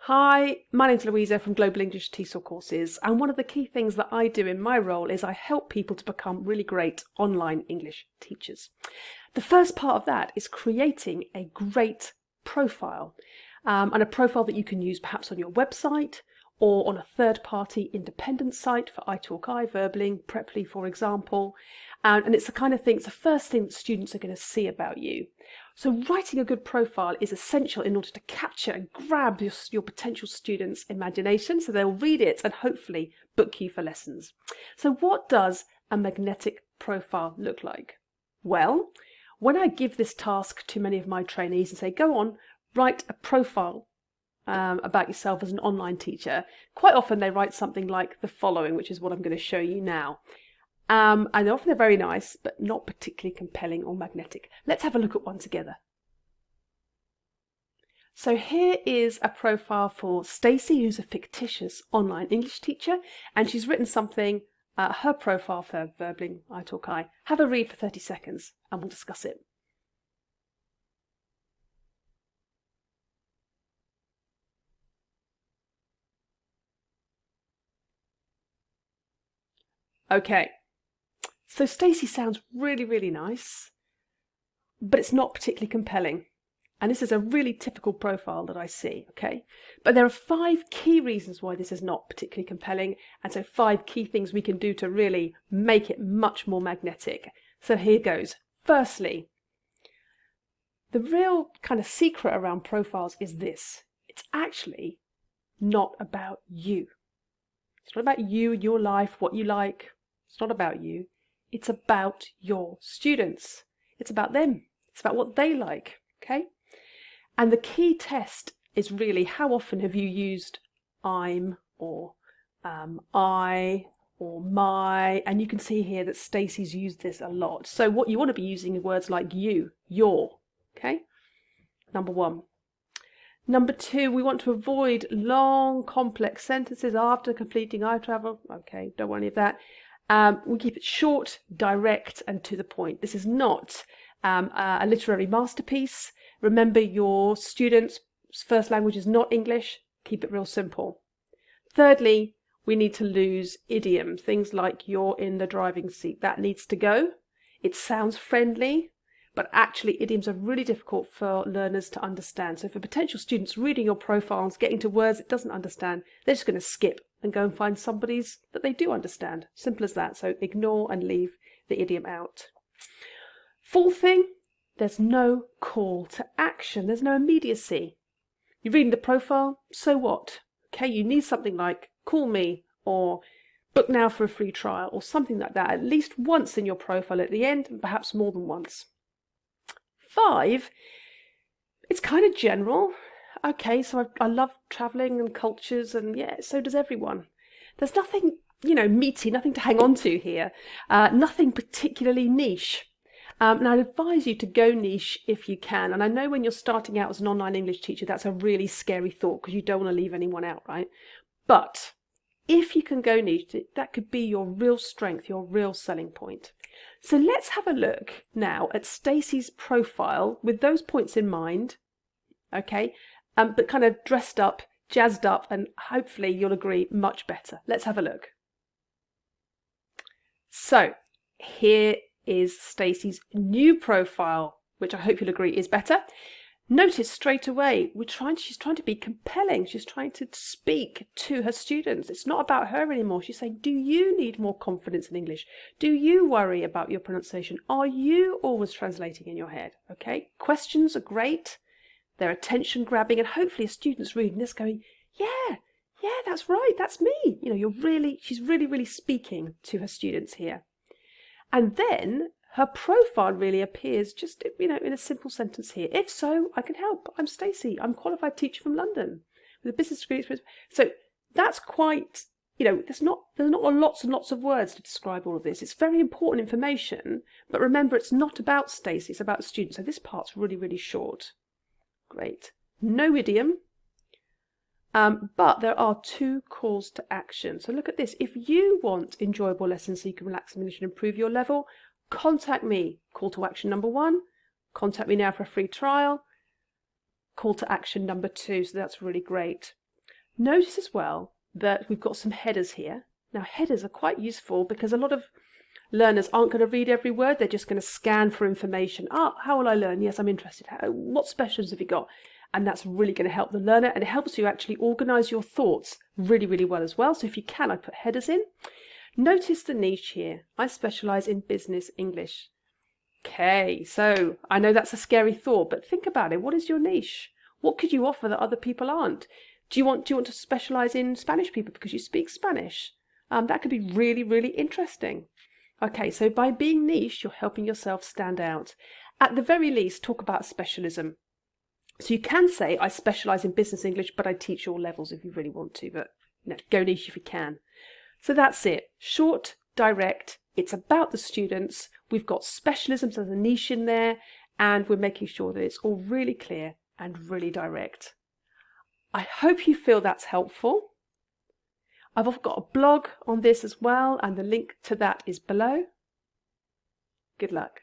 Hi, my name's Louisa from Global English TESOL courses, and one of the key things that I do in my role is I help people to become really great online English teachers. The first part of that is creating a great profile, and a profile that you can use perhaps on your website or on a third-party independent site for italki, Verbling, Preply, for example. And it's the kind of thing, it's the first thing that students are going to see about you. So writing a good profile is essential in order to capture and grab your potential students' imagination so they'll read it and hopefully book you for lessons. So what does a magnetic profile look like? Well, when I give this task to many of my trainees and say, go on, write a profile about yourself as an online teacher, quite often they write something like the following, which is what I'm going to show you now. And often they're very nice, but not particularly compelling or magnetic. Let's have a look at one together. So here is a profile for Stacey, who's a fictitious online English teacher, and she's written something, her profile for Verbling, italki. Have a read for 30 seconds and we'll discuss it. Okay. So Stacey sounds really, really nice, but it's not particularly compelling. And this is a really typical profile that I see, okay? But there are 5 key reasons why this is not particularly compelling, and so 5 key things we can do to really make it much more magnetic. So here goes. Firstly, the real kind of secret around profiles is this. It's actually not about you. It's not about you, your life, what you like. It's not about you. It's about your students. It's about them. It's about what they like, okay? And the key test is really how often have you used I'm or I or my, and you can see here that Stacey's used this a lot. So what you want to be using are words like you, your, okay? Number 1. Number 2, we want to avoid long, complex sentences after completing I travel. Okay, don't want any of that. We keep it short, direct, and to the point. This is not a literary masterpiece. Remember, your students' first language is not English. Keep it real simple. Thirdly, we need to lose idiom. Things like you're in the driving seat. That needs to go. It sounds friendly, but actually idioms are really difficult for learners to understand. So for potential students reading your profiles, getting to words it doesn't understand, they're just going to skip and go and find somebody's that they do understand. Simple as that. So ignore and leave the idiom out. 4th thing, there's no call to action. There's no immediacy. You're reading the profile, so what? Okay, you need something like call me or book now for a free trial or something like that, at least once in your profile at the end, and perhaps more than once. 5, it's kind of general. Okay, so I love travelling and cultures, and yeah, so does everyone. There's nothing, meaty, nothing to hang on to here. Nothing particularly niche. And I'd advise you to go niche if you can. And I know when you're starting out as an online English teacher, that's a really scary thought because you don't want to leave anyone out, right? But if you can go niche, that could be your real strength, your real selling point. So let's have a look now at Stacey's profile with those points in mind, okay? But kind of dressed up, jazzed up, and hopefully you'll agree much better. Let's have a look. So here is Stacey's new profile, which I hope you'll agree is better. Notice straight away, she's trying to be compelling. She's trying to speak to her students. It's not about her anymore. She's saying, do you need more confidence in English? Do you worry about your pronunciation? Are you always translating in your head? Okay, questions are great. They're attention grabbing, and hopefully a student's reading this going, yeah, that's right, that's me. She's really, really speaking to her students here. And then her profile really appears just, in a simple sentence here. If so, I can help. I'm Stacey. I'm a qualified teacher from London with a business degree experience. So that's quite, there's not lots and lots of words to describe all of this. It's very important information, but remember, it's not about Stacey, it's about the student. So this part's really, really short. Great. No idiom. But there are 2 calls to action. So look at this. If you want enjoyable lessons so you can relax in English and improve your level, contact me. Call to action number 1. Contact me now for a free trial. Call to action number 2. So that's really great. Notice as well that we've got some headers here. Now, headers are quite useful because a lot of learners aren't going to read every word. They're just going to scan for information. How will I learn? Yes, I'm interested. What specialisms have you got? And that's really going to help the learner, and it helps you actually organise your thoughts really, really well as well. So if you can, I put headers in. Notice the niche here. I specialise in business English. Okay, so I know that's a scary thought, but think about it. What is your niche? What could you offer that other people aren't? Do you want to specialise in Spanish people because you speak Spanish? That could be really, really interesting. Okay, so by being niche, you're helping yourself stand out. At the very least, talk about specialism. So you can say, I specialise in business English, but I teach all levels if you really want to, but go niche if you can. So that's it. Short, direct. It's about the students. We've got specialisms as a niche in there, and we're making sure that it's all really clear and really direct. I hope you feel that's helpful. I've got a blog on this as well, and the link to that is below. Good luck.